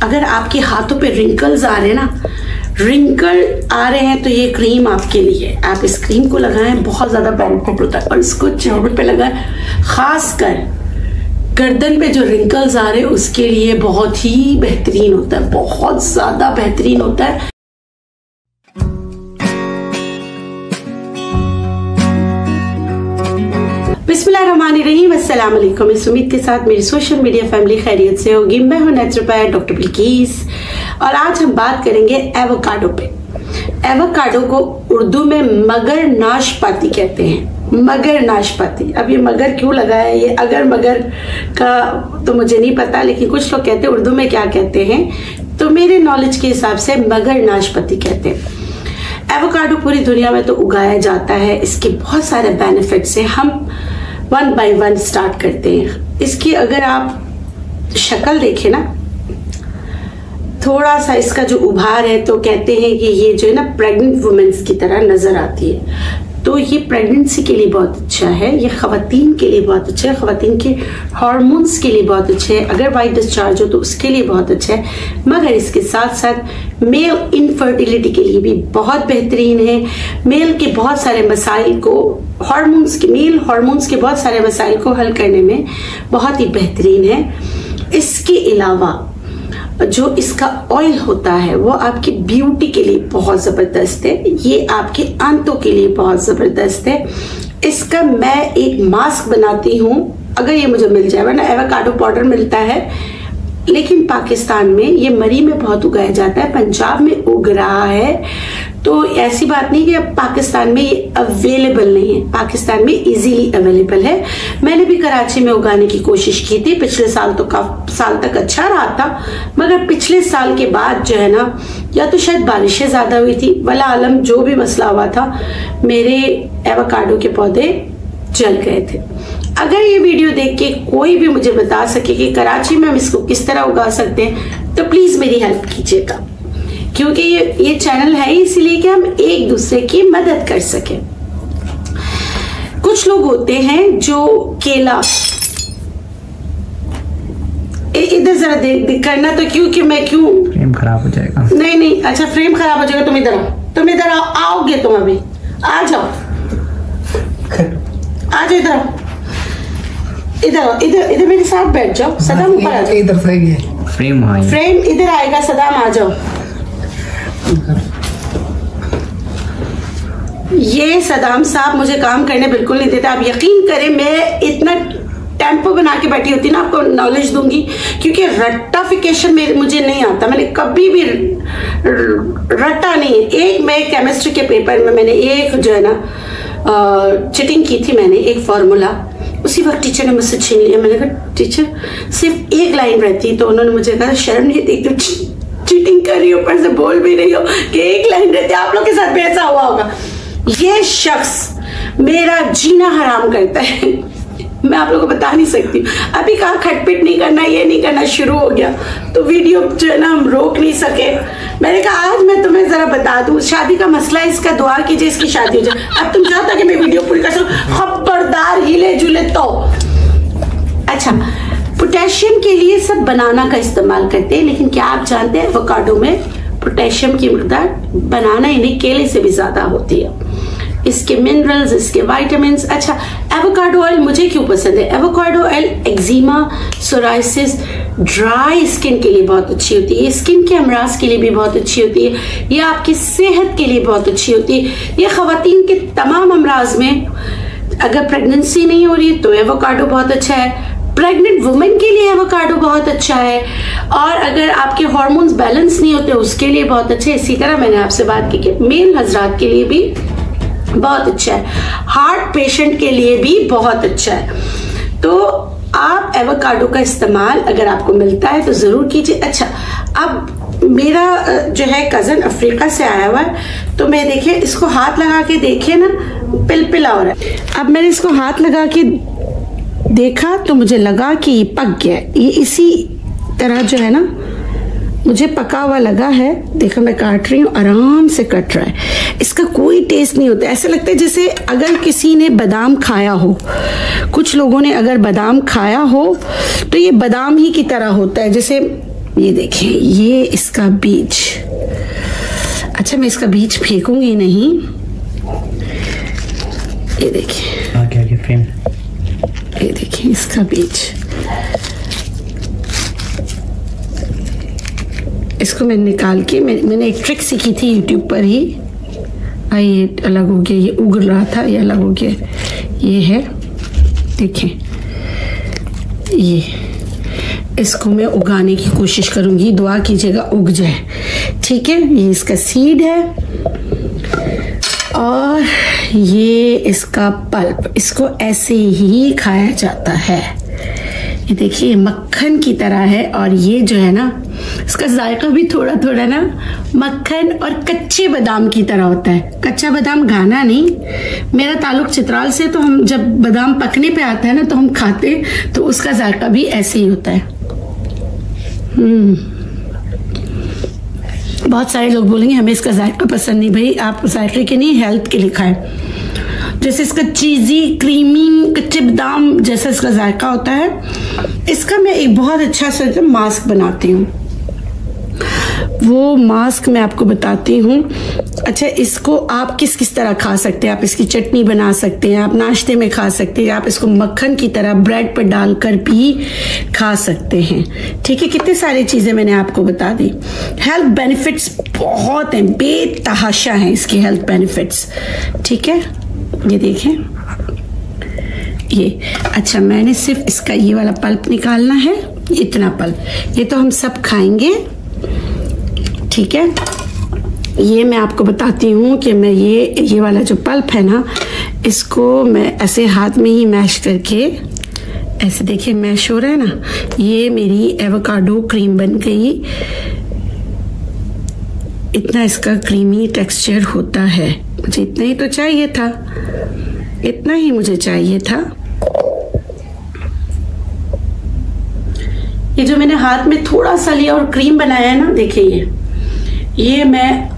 अगर आपके हाथों पे रिंकल्स आ रहे हैं ना, रिंकल आ रहे हैं, तो ये क्रीम आपके लिए है। आप इस क्रीम को लगाएं, बहुत ज़्यादा बेनिफिट होता है। और इसको चेहरे पे लगाएं, खासकर गर्दन पे जो रिंकल्स आ रहे हैं उसके लिए बहुत ही बेहतरीन होता है, बहुत ज़्यादा बेहतरीन होता है। बिस्मिल्लाहिर्रहमानिर्रहीम, अस्सलाम वालेकुम। इस उम्मीद के साथ मेरी सोशल मीडिया फैमिली खैरियत से होगी। मैं हूं नेचुरोपैथ डॉक्टर बिल्किस और आज हम बात करेंगे एवोकाडो पे। एवोकाडो को उर्दू में मगर नाशपाती कहते हैं। मगर नाशपाती, अब ये मगर क्यों लगा है, ये अगर मगर का तो मुझे नहीं पता, लेकिन कुछ लोग कहते हैं उर्दू में क्या कहते हैं, तो मेरे नॉलेज के हिसाब से मगर नाशपाती कहते हैं। एवोकाडो पूरी दुनिया में तो उगाया जाता है, इसके बहुत सारे बेनिफिट्स हैं। हम वन बाय वन स्टार्ट करते हैं। इसकी अगर आप शक्ल देखें ना, थोड़ा सा इसका जो उभार है, तो कहते हैं कि ये जो है ना प्रेग्नेंट वुमेन्स की तरह नजर आती है। तो ये प्रेगनेंसी के लिए बहुत अच्छा है, ये खवातीन के लिए बहुत अच्छा है, खवातीन के हार्मोन्स के लिए बहुत अच्छा है। अगर वाइट डिस्चार्ज हो तो उसके लिए बहुत अच्छा है, मगर इसके साथ साथ मेल इनफर्टिलिटी के लिए भी बहुत बेहतरीन है। मेल के बहुत सारे मसाइल को, मेल हार्मोन्स के बहुत सारे मसाइल को हल करने में बहुत ही बेहतरीन है। इसके अलावा जो इसका ऑयल होता है वो आपकी ब्यूटी के लिए बहुत जबरदस्त है, ये आपके आंतों के लिए बहुत जबरदस्त है। इसका मैं एक मास्क बनाती हूँ, अगर ये मुझे मिल जाए, वरना एवोकाडो पाउडर मिलता है, लेकिन पाकिस्तान में ये मरी में बहुत उगाया जाता है, पंजाब में उग रहा है। तो ऐसी बात नहीं कि अब पाकिस्तान में ये अवेलेबल नहीं है, पाकिस्तान में इजीली अवेलेबल है। मैंने भी कराची में उगाने की कोशिश की थी, पिछले साल तो काफी साल तक अच्छा रहा था, मगर पिछले साल के बाद जो है ना, या तो शायद बारिशें ज्यादा हुई थी, वला आलम जो भी मसला हुआ था, मेरे एवोकाडो के पौधे जल गए थे। अगर ये वीडियो देख के कोई भी मुझे बता सके कि कराची में हम इसको किस तरह उगा सकते हैं, तो प्लीज मेरी हेल्प कीजिएगा, क्योंकि ये चैनल है इसीलिए कि हम एक दूसरे की मदद कर सकें। कुछ लोग होते हैं जो केला, इधर जरा देख करना, तो क्योंकि मैं क्यों, फ्रेम खराब हो जाएगा। नहीं, अच्छा फ्रेम खराब हो जाएगा, तुम इधर आओगे, तुम अभी आ जाओ, इधर मेरे साथ बैठ जाओ। सदाम ऊपर आ जाओ, इधर सही है, फ्रेम इधर आएगा, सदाम आ जाओ। ये सदाम साहब मुझे काम करने बिल्कुल नहीं देते। आप यकीन करें, मैं इतना टेम्पो बना के बैठी होती ना, आपको नॉलेज दूंगी, क्योंकि रट्टाफिकेशन में मुझे नहीं आता, मैंने कभी भी रट्टा नहीं है। एक मैं केमिस्ट्री के पेपर में मैंने एक जो है ना चिटिंग की थी, मैंने एक फॉर्मूला, उसी वक्त टीचर ने मुझसे छीन लिया। मैंने कहा टीचर सिर्फ एक लाइन रहती, तो उन्होंने मुझे कहा शर्म नहीं आती, तुम चीटिंग कर रही हो, ऊपर से बोल भी रही हो कि एक लाइन रहती, आप लोग के साथ भी ऐसा हुआ होगा। ये शख्स मेरा जीना हराम करता है, मैं आप लोगों को बता नहीं सकती। अभी कहा खटपिट नहीं करना, ये नहीं करना, शुरू हो गया, तो वीडियो जो है ना हम रोक नहीं सके। मैंने कहा आज मैं तुम्हें जरा बता दूं, शादी का मसला है, इसका दुआ कीजिए इसकी शादी हो जाए। अब तुम चाहता कि मैं वीडियो पूरी कर सकूं, खबरदार हिले जुले तो। अच्छा, पोटेशियम के लिए सब बनाना का इस्तेमाल करते हैं, लेकिन क्या आप जानते हैं एवोकाडो में पोटेशियम की मिकदार बनाना यानी केले से भी ज्यादा होती है। इसके मिनरल्स, इसके विटामिन्स। अच्छा, एवोकाडो ऑयल मुझे क्यों पसंद है? Avocado oil eczema, psoriasis, dry skin के लिए बहुत अच्छी होती है, स्किन के अमराज के लिए भी बहुत अच्छी होती है, ये आपकी सेहत के लिए बहुत अच्छी होती है। ये खवातीन के तमाम अमराज में, अगर प्रेगनेंसी नहीं हो रही तो एवोकाडो बहुत अच्छा है, प्रेग्नेंट वुमेन के लिए एवोकाडो बहुत अच्छा है, और अगर आपके हार्मोन्स बैलेंस नहीं होते उसके लिए बहुत अच्छा है। इसी तरह मैंने आपसे बात की कि मेल हजरात के लिए भी बहुत अच्छा है, हार्ट पेशेंट के लिए भी बहुत अच्छा है। तो आप एवोकाडो का इस्तेमाल अगर आपको मिलता है तो जरूर कीजिए। अच्छा, अब मेरा जो है कजन अफ्रीका से आया हुआ है, तो मैं देखिए इसको हाथ लगा के देखिए ना, पिलपिला हो रहा है। अब मैंने इसको हाथ लगा के देखा तो मुझे लगा कि ये पक गया, ये इसी तरह जो है ना मुझे पका हुआ लगा है। देखो मैं काट रही हूँ, आराम से कट रहा है, इसका कोई टेस्ट नहीं होता। ऐसा लगता है जैसे अगर किसी ने बादाम खाया हो, कुछ लोगों ने अगर बादाम खाया हो तो ये बादाम ही की तरह होता है, जैसे ये देखें, ये इसका बीज। अच्छा, मैं इसका बीज फेंकूंगी नहीं। ये देखिए, आगे फ्रेम। ये देखिए इसका बीज। इसको मैं निकाल के मैंने एक ट्रिक सीखी थी यूट्यूब पर ही। ये अलग हो गया, ये उग रहा था, ये अलग हो गया। ये है, देखें, ये इसको मैं उगाने की कोशिश करूंगी। दुआ कीजिएगा उग जाए, ठीक है। ये इसका सीड है और ये इसका पल्प। इसको ऐसे ही खाया जाता है। ये देखिए मक्खन की तरह है। और ये जो है ना, इसका जायका भी थोड़ा थोड़ा ना मक्खन और कच्चे बादाम की तरह होता है। कच्चा बादाम घाना नहीं। मेरा ताल्लुक चित्राल से, तो हम जब बादाम पकने पे आता है ना तो हम खाते, तो उसका जायका भी ऐसे ही होता है। बहुत सारे लोग बोलेंगे हमें इसका जायका पसंद नहीं। भाई, आप जायके के नहीं, हेल्थ के लिए खाएं। जैसे इसका चीजी क्रीमी कच्चे बादाम जैसा इसका जायका होता है। इसका मैं एक बहुत अच्छा सा मास्क बनाती हूँ। वो मास्क मैं आपको बताती हूँ। अच्छा, इसको आप किस किस तरह खा सकते हैं। आप इसकी चटनी बना सकते हैं, आप नाश्ते में खा सकते हैं, आप इसको मक्खन की तरह ब्रेड पर डालकर भी खा सकते हैं, ठीक है। कितनी सारी चीजें मैंने आपको बता दी। हेल्थ बेनिफिट्स बहुत हैं, बेतहाशा हैं इसके हेल्थ बेनिफिट्स, ठीक है। ये देखें, ये अच्छा, मैंने सिर्फ इसका ये वाला पल्प निकालना है, इतना पल्प। ये तो हम सब खाएंगे, ठीक है। ये मैं आपको बताती हूँ कि मैं ये वाला जो पल्प है ना, इसको मैं ऐसे हाथ में ही मैश करके, ऐसे देखिए मैश हो रहा है ना, ये मेरी एवोकाडो क्रीम बन गई। इतना इसका क्रीमी टेक्सचर होता है। मुझे इतना ही तो चाहिए था, इतना ही मुझे चाहिए था। ये जो मैंने हाथ में थोड़ा सा लिया और क्रीम बनाया है ना, देखिए ये मैं,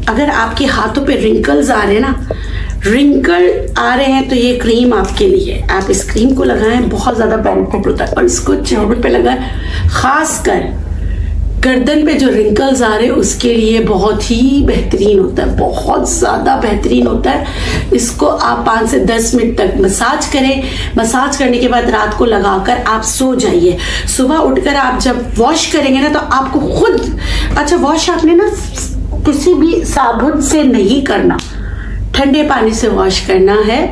अगर आपके हाथों पे रिंकल्स आ रहे हैं ना, रिंकल आ रहे हैं, तो ये क्रीम आपके लिए। आप इस क्रीम को लगाएं, बहुत ज्यादा बेनिफिट होता है। और इसको चेहरे पे लगाएं, खासकर गर्दन पे जो रिंकल्स आ रहे हैं उसके लिए बहुत ही बेहतरीन होता है, बहुत ज्यादा बेहतरीन होता है। इसको आप 5 से 10 मिनट तक मसाज करें। मसाज करने के बाद रात को लगाकर आप सो जाइए। सुबह उठकर आप जब वॉश करेंगे ना, तो आपको खुद, अच्छा वॉश आपने ना किसी भी साबुन से नहीं करना, ठंडे पानी से वॉश करना है।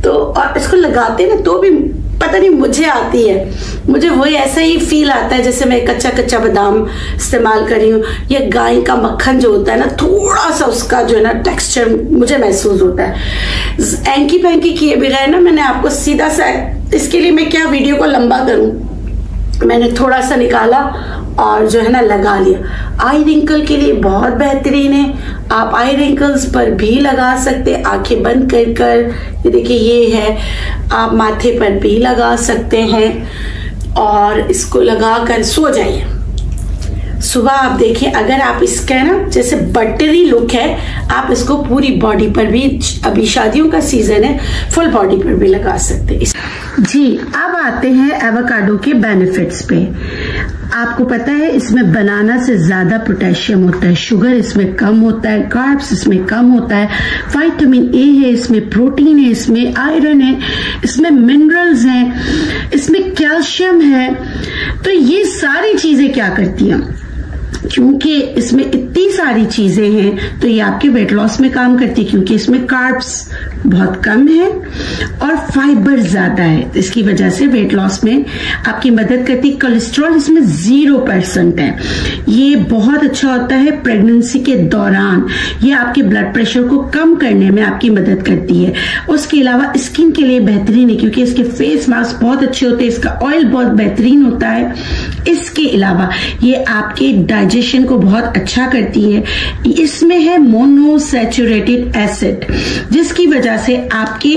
तो और इसको लगाते ना तो भी पता नहीं मुझे आती है, मुझे वही ऐसा ही फील आता है जैसे मैं कच्चा कच्चा बादाम इस्तेमाल कर रही हूँ। ये गाय का मक्खन जो होता है ना, थोड़ा सा उसका जो है ना टेक्सचर मुझे महसूस होता है। एंकी पैंकी किए बगैर ना मैंने आपको सीधा सा, इसके लिए मैं क्या वीडियो को लंबा करूं, मैंने थोड़ा सा निकाला और जो है ना लगा लिया। आई रिंकल के लिए बहुत बेहतरीन है। आप आई रिंकल्स पर भी लगा सकते, आंखें बंद कर कर। ये देखिए ये है, आप माथे पर भी लगा सकते हैं और इसको लगाकर सो जाइए। सुबह आप देखिए, अगर आप इसका ना जैसे बटरी लुक है, आप इसको पूरी बॉडी पर भी, अभी शादियों का सीजन है, फुल बॉडी पर भी लगा सकते हैं। जी, अब आते हैं एवोकाडो के बेनिफिट्स पे। आपको पता है इसमें बनाना से ज्यादा पोटेशियम होता है, शुगर इसमें कम होता है, कार्ब्स इसमें कम होता है, विटामिन ए है इसमें, प्रोटीन है इसमें, आयरन है इसमें, मिनरल्स हैं इसमें, कैल्शियम है। तो ये सारी चीजें क्या करती हैं, क्योंकि इसमें इतनी सारी चीजें हैं तो ये आपके वेट लॉस में काम करती है, क्योंकि इसमें कार्ब्स बहुत कम है और फाइबर ज्यादा है। इसकी वजह से वेट लॉस में आपकी मदद करती है। कोलेस्ट्रॉल इसमें 0% है। ये बहुत अच्छा होता है प्रेगनेंसी के दौरान। ये आपके ब्लड प्रेशर को कम करने में आपकी मदद करती है। उसके अलावा स्किन के लिए बेहतरीन है, क्योंकि इसके फेस मास्क बहुत अच्छे होते हैं, इसका ऑयल बहुत बेहतरीन होता है। इसके अलावा ये आपके डाइजेशन को बहुत अच्छा करती है। इसमें है मोनोसैचुरेटेड एसिड, जिसकी वजह से आपके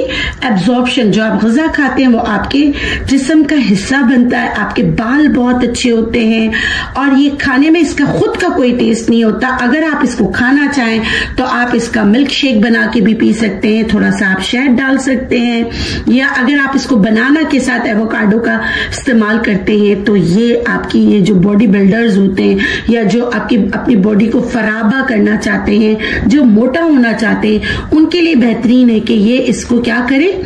एब्जॉर्प्शन, जो आप ग़िज़ा खाते हैं वो आपके जिस्म का हिस्सा बनता है, आपके बाल बहुत अच्छे होते हैं और ये खाने में इसका खुद का कोई टेस्ट नहीं होता। अगर आप इसको खाना चाहें तो आप इसका मिल्क शेक बना के भी पी सकते हैं, थोड़ा सा आप शहद डाल सकते हैं, या अगर आप इसको बनाना के साथ एवोकाडो का इस्तेमाल करते हैं तो ये आपकी ये जो बॉडी बिल्डर्स होते हैं या जो आपकी अपनी बॉडी को फराबा करना चाहते हैं, जो मोटा होना चाहते हैं, उनके लिए बेहतरीन है कि ये इसको क्या करें,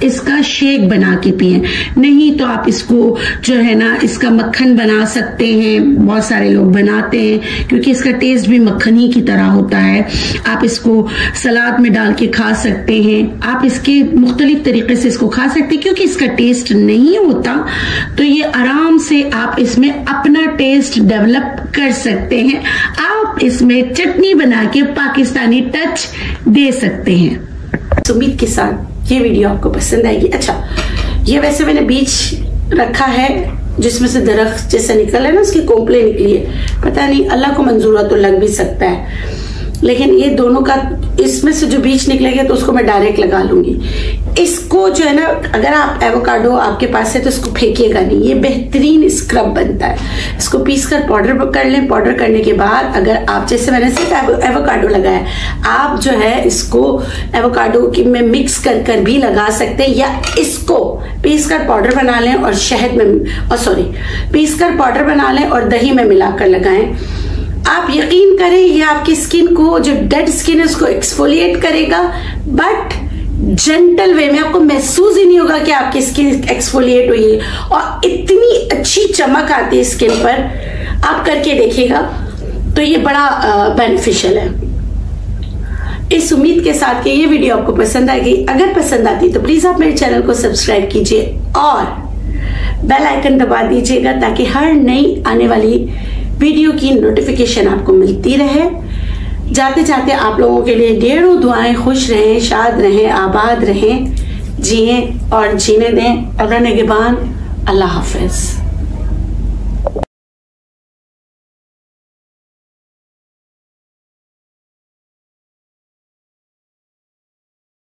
इसका शेक बना के पिए। नहीं तो आप इसको जो है ना इसका मक्खन बना सकते हैं, बहुत सारे लोग बनाते हैं क्योंकि इसका टेस्ट भी मक्खन ही की तरह होता है। आप इसको सलाद में डाल के खा सकते हैं, आप इसके मुख्तलिफ तरीके से इसको खा सकते हैं। क्योंकि इसका टेस्ट नहीं होता तो ये आराम से आप इसमें अपना टेस्ट डेवलप कर सकते हैं। आप इसमें चटनी बना के पाकिस्तानी टच दे सकते हैं। उम्मीद के साथ ये वीडियो आपको पसंद आएगी। अच्छा, ये वैसे मैंने बीज रखा है जिसमें से दरख्त जैसा निकल है ना, उसकी कोंपले निकली है, पता नहीं अल्लाह को मंजूर तो लग भी सकता है, लेकिन ये दोनों का इसमें से जो बीज निकलेगा तो उसको मैं डायरेक्ट लगा लूंगी। इसको जो है ना, अगर आप एवोकाडो आपके पास है तो इसको फेंकिएगा नहीं, ये बेहतरीन स्क्रब बनता है। इसको पीस कर पाउडर कर लें। पाउडर करने के बाद अगर आप, जैसे मैंने सिर्फ एवोकाडो लगाया, आप जो है इसको एवोकाडो में मिक्स कर कर भी लगा सकते हैं, या इसको पीस कर पाउडर बना लें और शहद में पीस कर पाउडर बना लें और दही में मिलाकर लगाएं। आप यकीन करें ये आपकी स्किन को, जो डेड स्किन है उसको एक्सफोलिएट करेगा, बट जेंटल वे में। आपको महसूस ही नहीं होगा कि आपकी स्किन एक्सफोलिएट हुई है और इतनी अच्छी चमक आती है स्किन पर। आप करके देखिएगा तो ये बड़ा बेनिफिशियल है। इस उम्मीद के साथ कि ये वीडियो आपको पसंद आएगी। अगर पसंद आती तो प्लीज आप मेरे चैनल को सब्सक्राइब कीजिए और बेल आइकन दबा दीजिएगा ताकि हर नई आने वाली वीडियो की नोटिफिकेशन आपको मिलती रहे। जाते जाते आप लोगों के लिए ढेरों दुआएं। खुश रहें, शाद रहें, आबाद रहें, जिएं और जीने दें। अल्लाह निगहबान। अल्लाह हाफिज।